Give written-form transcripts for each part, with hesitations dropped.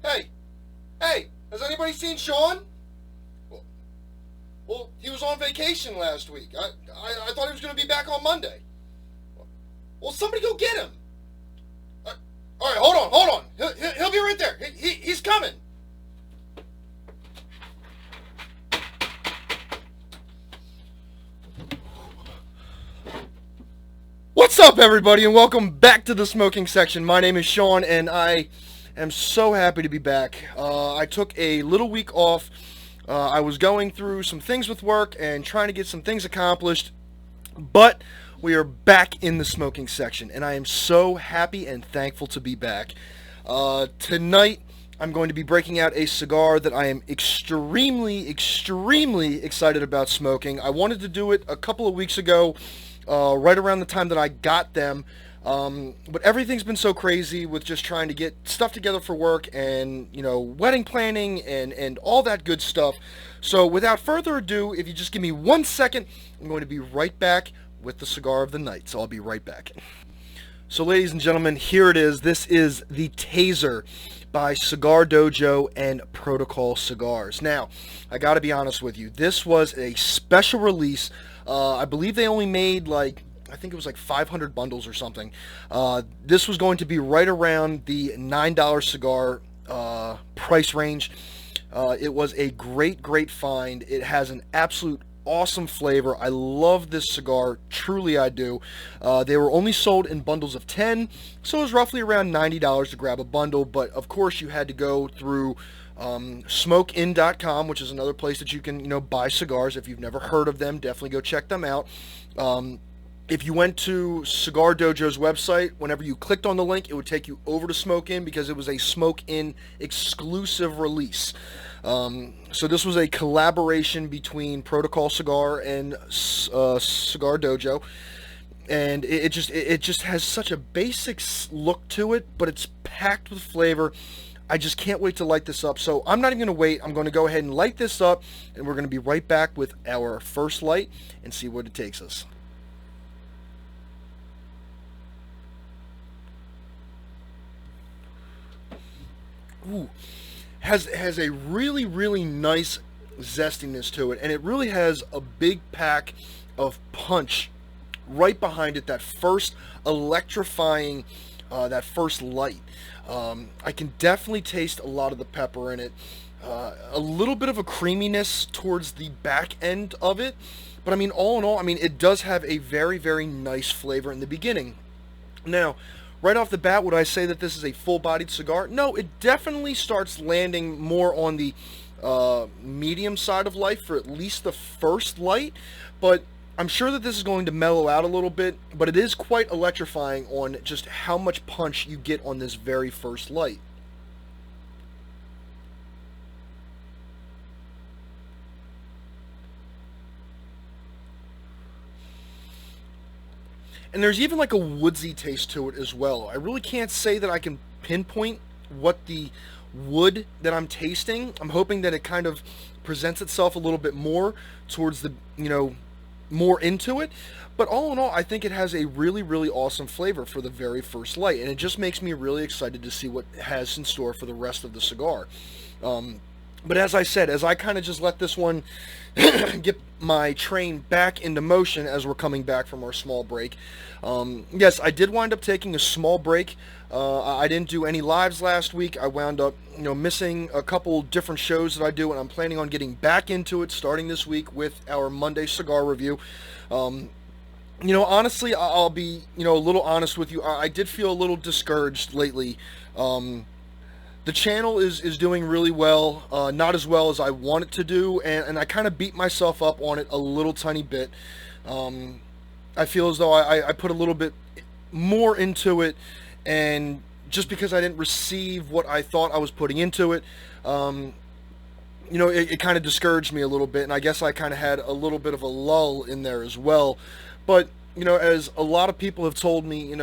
Hey, hey, has anybody seen Sean? Well, he was on vacation last week. I thought he was going to be back on Monday. Well, somebody go get him. All right, hold on. He'll be right there. He's coming. What's up, everybody, and welcome back to the smoking section. My name is Sean, and I am so happy to be back. I took a little week off. I was going through some things with work and trying to get some things accomplished, but we are back in the smoking section, and I am so happy and thankful to be back. Tonight, I'm going to be breaking out a cigar that I am extremely excited about smoking. I wanted to do it a couple of weeks ago, right around the time that I got them, but everything's been so crazy with just trying to get stuff together for work and, wedding planning and all that good stuff. So without further ado, if you just give me 1 second, I'm going to be right back with the cigar of the night. So I'll be right back. So ladies and gentlemen, here it is. This is the Taser by Cigar Dojo and Protocol Cigars. Now, I gotta be honest with you, this was a special release. I believe they only made I think it was 500 bundles or something. This was going to be right around the $9 cigar price range. It was a great find. It has an absolute awesome flavor. I love this cigar, truly I do. They were only sold in bundles of 10, so it was roughly around $90 to grab a bundle, but of course you had to go through smokein.com, which is another place that you can, buy cigars. If you've never heard of them, definitely go check them out. If you went to Cigar Dojo's website, whenever you clicked on the link, it would take you over to Smoke Inn because it was a Smoke Inn exclusive release. So this was a collaboration between Protocol Cigar and Cigar Dojo, and it just has such a basic look to it, but it's packed with flavor. I just can't wait to light this up. So I'm not even going to wait. I'm going to go ahead and light this up, and we're going to be right back with our first light and see where it takes us. Ooh, has a really nice zestiness to it, and it really has a big pack of punch right behind it. That first electrifying, that first light. I can definitely taste a lot of the pepper in it. A little bit of a creaminess towards the back end of it, but all in all, it does have a very nice flavor in the beginning. Now, right off the bat, would I say that this is a full-bodied cigar? No, it definitely starts landing more on the medium side of life for at least the first light, but I'm sure that this is going to mellow out a little bit, but it is quite electrifying on just how much punch you get on this very first light. And there's even a woodsy taste to it as well. I really can't say that I can pinpoint what the wood that I'm tasting. I'm hoping that it kind of presents itself a little bit more towards the, more into it. But all in all, I think it has a really awesome flavor for the very first light, and it just makes me really excited to see what it has in store for the rest of the cigar. But as I said, as I kind of just let this one get my train back into motion as we're coming back from our small break. Yes, I did wind up taking a small break. I didn't do any lives last week. I wound up, missing a couple different shows that I do, and I'm planning on getting back into it starting this week with our Monday cigar review. Honestly, I'll be, a little honest with you. I did feel a little discouraged lately. The channel is doing really well, not as well as I want it to do, and I kind of beat myself up on it a little tiny bit. I feel as though I put a little bit more into it, and just because I didn't receive what I thought I was putting into it, it kind of discouraged me a little bit, and I guess I kind of had a little bit of a lull in there as well. But, as a lot of people have told me,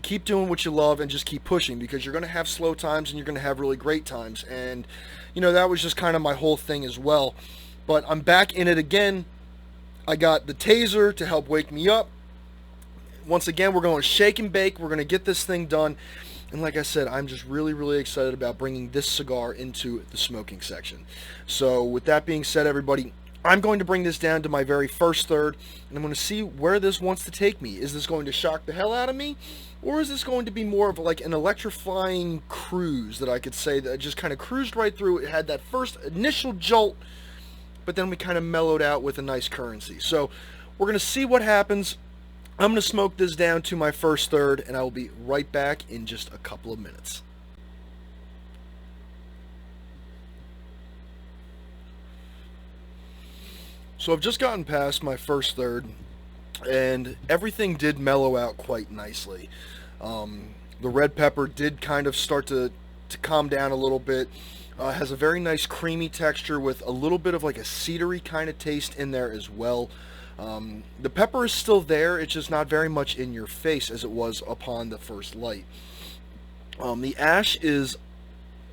keep doing what you love and just keep pushing, because you're going to have slow times and you're going to have really great times. And, that was just kind of my whole thing as well. But I'm back in it again. I got the Taser to help wake me up. Once again, we're going to shake and bake. We're going to get this thing done. And like I said, I'm just really, really excited about bringing this cigar into the smoking section. So with that being said, everybody, I'm going to bring this down to my very first third, and I'm going to see where this wants to take me. Is this going to shock the hell out of me? Or is this going to be more of like an electrifying cruise that I could say that I just kind of cruised right through? It had that first initial jolt, but then we kind of mellowed out with a nice currency. So we're going to see what happens. I'm going to smoke this down to my first third, and I will be right back in just a couple of minutes. So I've just gotten past my first third, and everything did mellow out quite nicely. The red pepper did kind of start to calm down a little bit. Has a very nice creamy texture with a little bit of like a cedary kind of taste in there as well. The pepper is still there, it's just not very much in your face as it was upon the first light. The ash is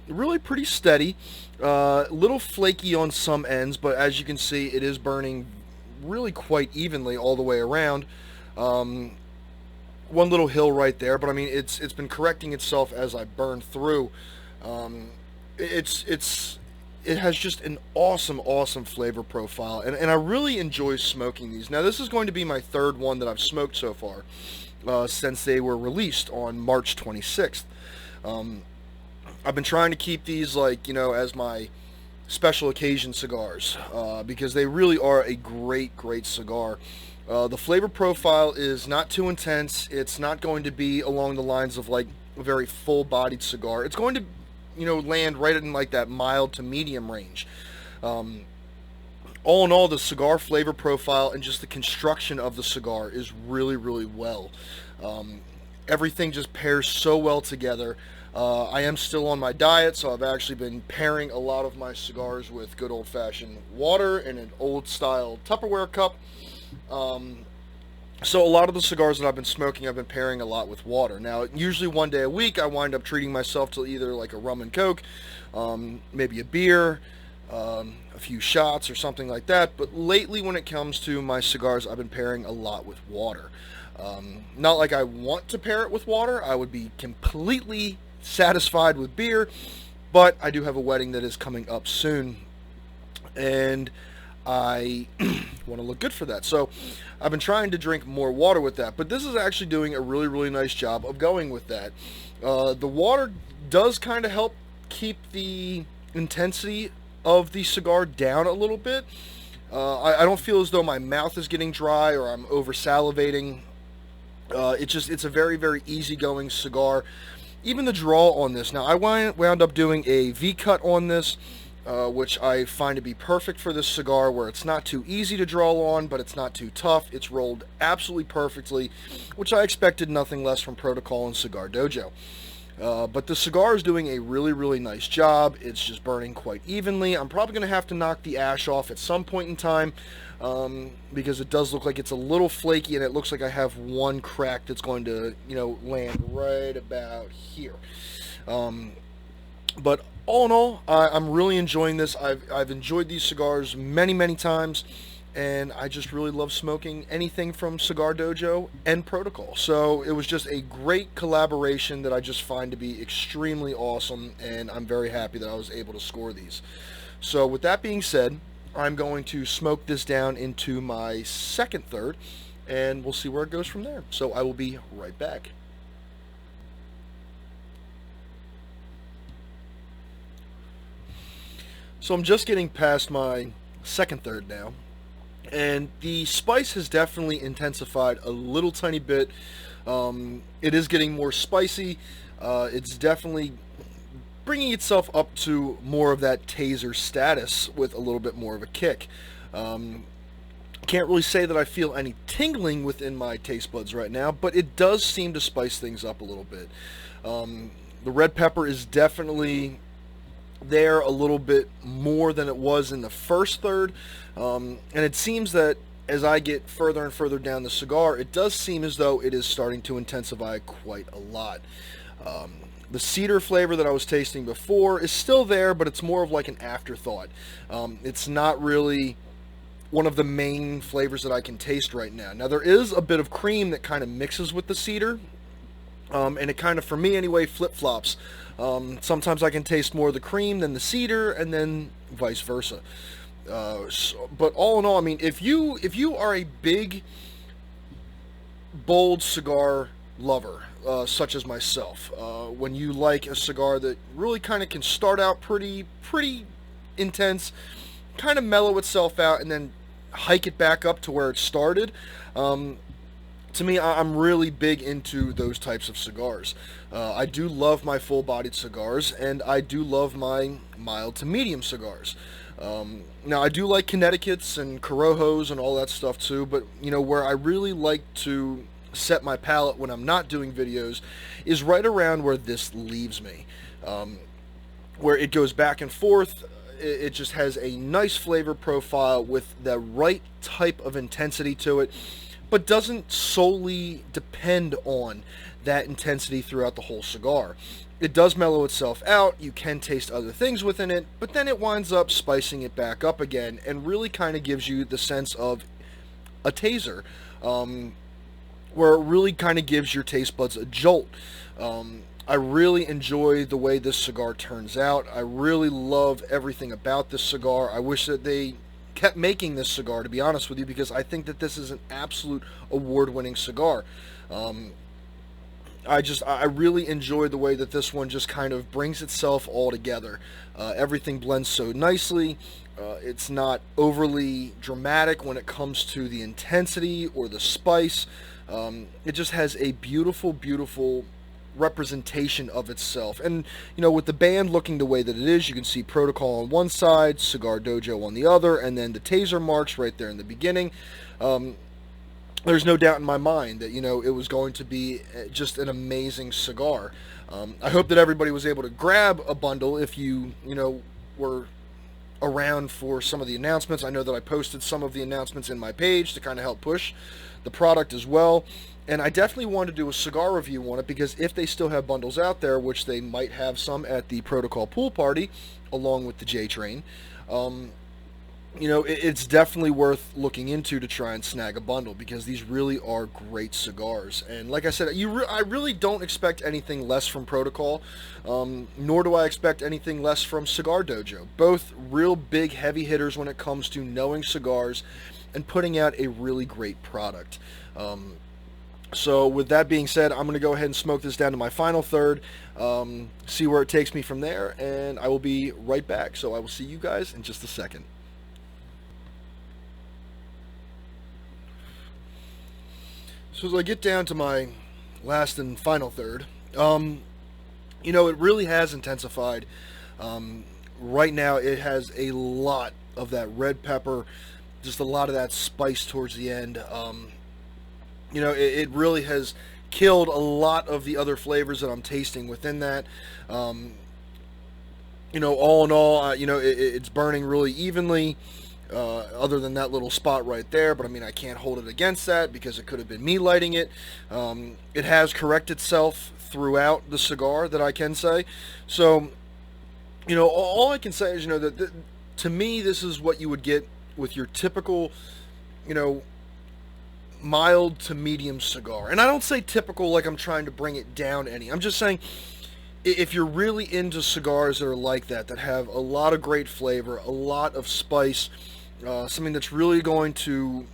really pretty steady, a little flaky on some ends, but as you can see, it is burning really quite evenly all the way around. One little hill right there, but I mean, it's been correcting itself as I burn through. It has just an awesome flavor profile, and I really enjoy smoking these. Now, this is going to be my third one that I've smoked so far, since they were released on March 26th. I've been trying to keep these, like, you know, as my special occasion cigars, because they really are a great cigar. The flavor profile is not too intense. It's not going to be along the lines of like a very full-bodied cigar. It's going to, you know, land right in like that mild to medium range. All in all, the cigar flavor profile and just the construction of the cigar is really well. Everything just pairs so well together. I am still on my diet, so I've actually been pairing a lot of my cigars with good old-fashioned water in an old-style Tupperware cup. So a lot of the cigars that I've been smoking, I've been pairing a lot with water. Now, usually one day a week, I wind up treating myself to either like a rum and coke, maybe a beer, a few shots or something like that. But lately, when it comes to my cigars, I've been pairing a lot with water. Not like I want to pair it with water. I would be completely satisfied with beer, but I do have a wedding that is coming up soon, and I want to look good for that. So I've been trying to drink more water with that, but this is actually doing a really nice job of going with that. The water does kind of help keep the intensity of the cigar down a little bit. I don't feel as though my mouth is getting dry or I'm over salivating. It's a very easygoing cigar. Even the draw on this. Now, I wound up doing a V-cut on this, which I find to be perfect for this cigar, where it's not too easy to draw on, but it's not too tough. It's rolled absolutely perfectly, which I expected nothing less from Protocol and Cigar Dojo. But the cigar is doing a really nice job. It's just burning quite evenly. I'm probably going to have to knock the ash off at some point in time, because it does look like it's a little flaky, and it looks like I have one crack that's going to, you know, land right about here. But all in all, I'm really enjoying this. I've enjoyed these cigars many times, and I just really love smoking anything from Cigar Dojo and Protocol. So it was just a great collaboration that I just find to be extremely awesome, and I'm very happy that I was able to score these. So with that being said, I'm going to smoke this down into my second third, and we'll see where it goes from there. So I will be right back. So I'm just getting past my second third now, and the spice has definitely intensified a little tiny bit. It is getting more spicy. It's definitely bringing itself up to more of that Taser status with a little bit more of a kick. Can't really say that I feel any tingling within my taste buds right now, but it does seem to spice things up a little bit. The red pepper is definitely there a little bit more than it was in the first third, and it seems that as I get further and further down the cigar, it does seem as though it is starting to intensify quite a lot. The cedar flavor that I was tasting before is still there, but it's more of like an afterthought. It's not really one of the main flavors that I can taste right now. Now, there is a bit of cream that kind of mixes with the cedar, And it kind of, for me anyway, flip-flops. Sometimes I can taste more of the cream than the cedar, and then vice versa. But all in all, I mean, if you are a big, bold cigar lover, such as myself, when you like a cigar that really kind of can start out pretty intense, kind of mellow itself out, and then hike it back up to where it started. To me, I'm really big into those types of cigars. I do love my full-bodied cigars, and I do love my mild to medium cigars. Now, I do like Connecticut's and Corojos and all that stuff too, but, where I really like to set my palate when I'm not doing videos is right around where this leaves me. Where it goes back and forth. It just has a nice flavor profile with the right type of intensity to it, but doesn't solely depend on that intensity throughout the whole cigar. It does mellow itself out, you can taste other things within it, but then it winds up spicing it back up again and really kind of gives you the sense of a taser, where it really kind of gives your taste buds a jolt. I really enjoy the way this cigar turns out. I really love everything about this cigar. I wish that they kept making this cigar, to be honest with you, because I think that this is an absolute award-winning cigar. I really enjoy the way that this one just kind of brings itself all together. Everything blends so nicely. It's not overly dramatic when it comes to the intensity or the spice. It just has a beautiful representation of itself. And, with the band looking the way that it is, you can see Protocol on one side, Cigar Dojo on the other, and then the Taser marks right there in the beginning. There's no doubt in my mind that, it was going to be just an amazing cigar. I hope that everybody was able to grab a bundle if you, were around for some of the announcements. I know that I posted some of the announcements in my page to kind of help push the product as well. And I definitely want to do a cigar review on it, because if they still have bundles out there, which they might have some at the Protocol pool party, along with the J-Train, it's definitely worth looking into to try and snag a bundle, because these really are great cigars. And like I said, I really don't expect anything less from Protocol, nor do I expect anything less from Cigar Dojo. Both real big heavy hitters when it comes to knowing cigars and putting out a really great product. So with that being said, I'm going to go ahead and smoke this down to my final third, see where it takes me from there, and I will be right back. So I will see you guys in just a second. So as I get down to my last and final third, it really has intensified. Right now it has a lot of that red pepper, just a lot of that spice towards the end. It really has killed a lot of the other flavors that I'm tasting within that. All in all, it's burning really evenly, other than that little spot right there. But I mean, I can't hold it against that, because it could have been me lighting it. It has corrected itself throughout the cigar, that I can say. So, all I can say is, that to me, this is what you would get with your typical, mild to medium cigar. And I don't say typical like I'm trying to bring it down any. I'm just saying, if you're really into cigars that are like that have a lot of great flavor, a lot of spice, something that's really going to,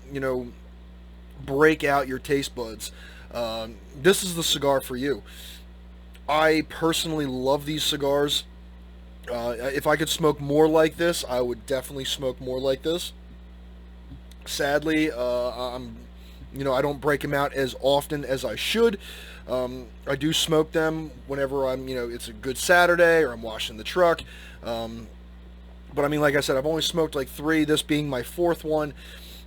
break out your taste buds, this is the cigar for you. I personally love these cigars. If I could smoke more like this, I would definitely smoke more like this. Sadly, I don't break them out as often as I should. I do smoke them whenever it's a good Saturday or I'm washing the truck. But I mean, like I said, I've only smoked like 3, this being my 4th one.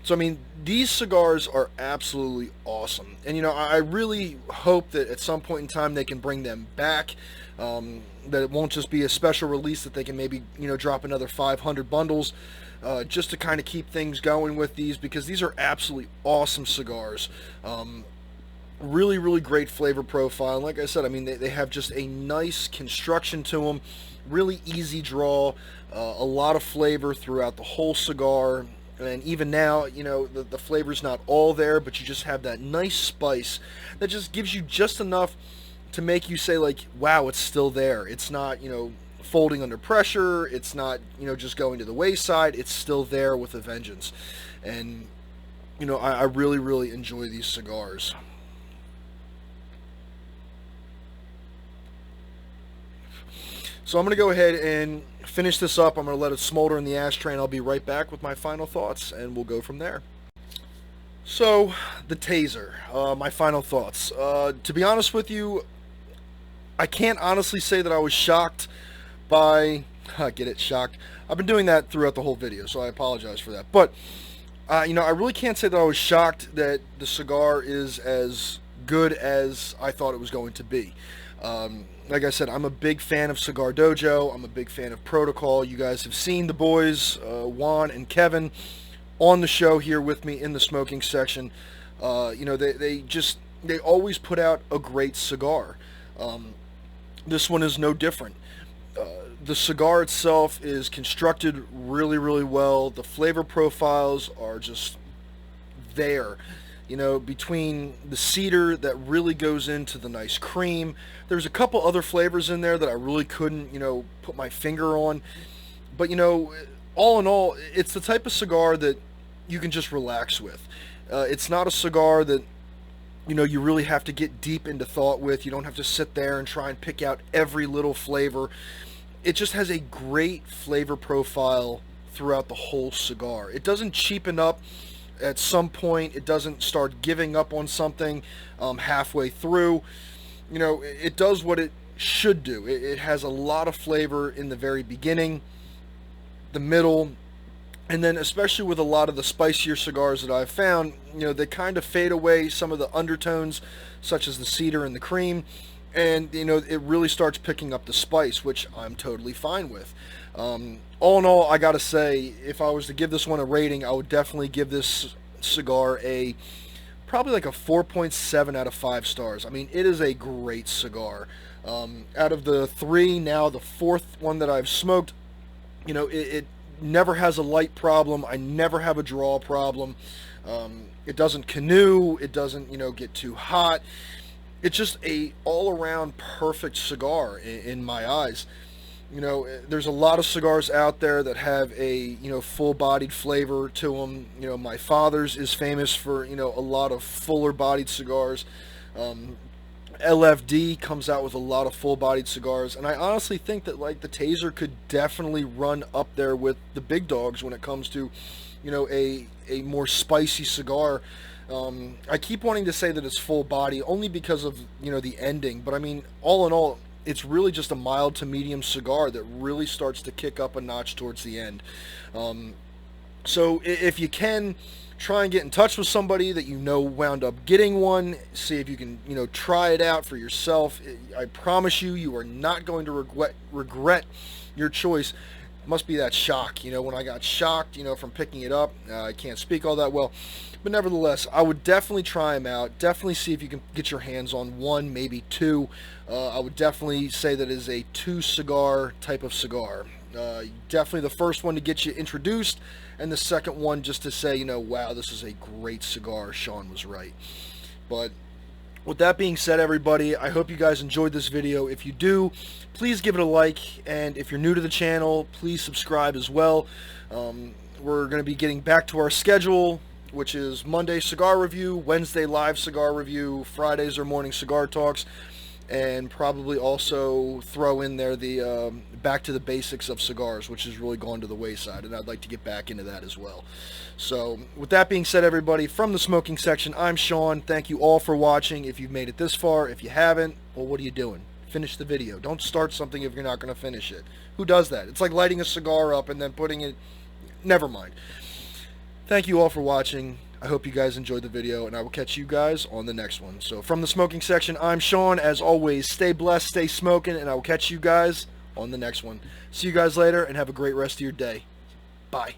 So I mean, these cigars are absolutely awesome. And I really hope that at some point in time they can bring them back. That it won't just be a special release, that they can maybe, drop another 500 bundles. Just to kind of keep things going with these, because these are absolutely awesome cigars. Really great flavor profile. And like I said, I mean, they have just a nice construction to them, really easy draw, a lot of flavor throughout the whole cigar. And even now, the flavor's not all there, but you just have that nice spice that just gives you just enough to make you say, like, wow, it's still there. It's not, folding under pressure. It's not, just going to the wayside. It's still there with a vengeance. And, I really, really enjoy these cigars. So I'm going to go ahead and finish this up. I'm going to let it smolder in the ashtray, and I'll be right back with my final thoughts, and we'll go from there. So, the Taser, my final thoughts. To be honest with you, I can't honestly say that I was shocked by... get it? Shocked. I've been doing that throughout the whole video, so I apologize for that. But, I really can't say that I was shocked that the cigar is as good as I thought it was going to be. Like I said, I'm a big fan of Cigar Dojo. I'm a big fan of Protocol. You guys have seen the boys, Juan and Kevin, on the show here with me in the smoking section. They always put out a great cigar. This one is no different. The cigar itself is constructed really, really well. The flavor profiles are just there. Between the cedar that really goes into the nice cream. There's a couple other flavors in there that I really couldn't, put my finger on. But, all in all, it's the type of cigar that you can just relax with. It's not a cigar that, you really have to get deep into thought with. You don't have to sit there and try and pick out every little flavor. It just has a great flavor profile throughout the whole cigar. It doesn't cheapen up at some point. It doesn't start giving up on something halfway through. It does what it should do. It has a lot of flavor in the very beginning, the middle, and then especially with a lot of the spicier cigars that I've found, they kind of fade away some of the undertones, such as the cedar and the cream, and it really starts picking up the spice, which I'm totally fine with. All in all, I gotta say, if I was to give this one a rating, I would definitely give this cigar probably like a 4.7 out of 5 stars. I mean, it is a great cigar. Out of the 3, now the 4th one that I've smoked, it never has a light problem. I never have a draw problem. It doesn't canoe. It doesn't, get too hot. It's just a all-around perfect cigar in my eyes. There's a lot of cigars out there that have a, full-bodied flavor to them. My father's is famous for, a lot of fuller-bodied cigars. LFD comes out with a lot of full-bodied cigars, and I honestly think that, like, the Taser could definitely run up there with the big dogs when it comes to, a more spicy cigar. I keep wanting to say that it's full body only because of, the ending, but I mean, all in all, it's really just a mild to medium cigar that really starts to kick up a notch towards the end. So if you can, try and get in touch with somebody that wound up getting one. See if you can, try it out for yourself. I promise you, you are not going to regret your choice. It must be that shock. When I got shocked, from picking it up, I can't speak all that well. But nevertheless, I would definitely try them out. Definitely see if you can get your hands on one, maybe 2. I would definitely say that it is a 2-cigar type of cigar. Definitely the first one to get you introduced, and the second one just to say, wow, this is a great cigar. Sean was right. But with that being said, everybody, I hope you guys enjoyed this video. If you do, please give it a like, and if you're new to the channel, please subscribe as well. We're going to be getting back to our schedule, which is Monday cigar review, Wednesday live cigar review, Fridays are morning cigar talks, and probably also throw in there the back to the basics of cigars, which has really gone to the wayside, and I'd like to get back into that as well. So with that being said, everybody, from the smoking section, I'm Sean. Thank you all for watching. If you've made it this far, if you haven't, well, what are you doing? Finish the video. Don't start something if you're not going to finish it. Who does that? It's like lighting a cigar up and then putting it... Never mind. Thank you all for watching. I hope you guys enjoyed the video, and I will catch you guys on the next one. So from the smoking section, I'm Sean. As always, stay blessed, stay smoking, and I will catch you guys on the next one. See you guys later, and have a great rest of your day. Bye.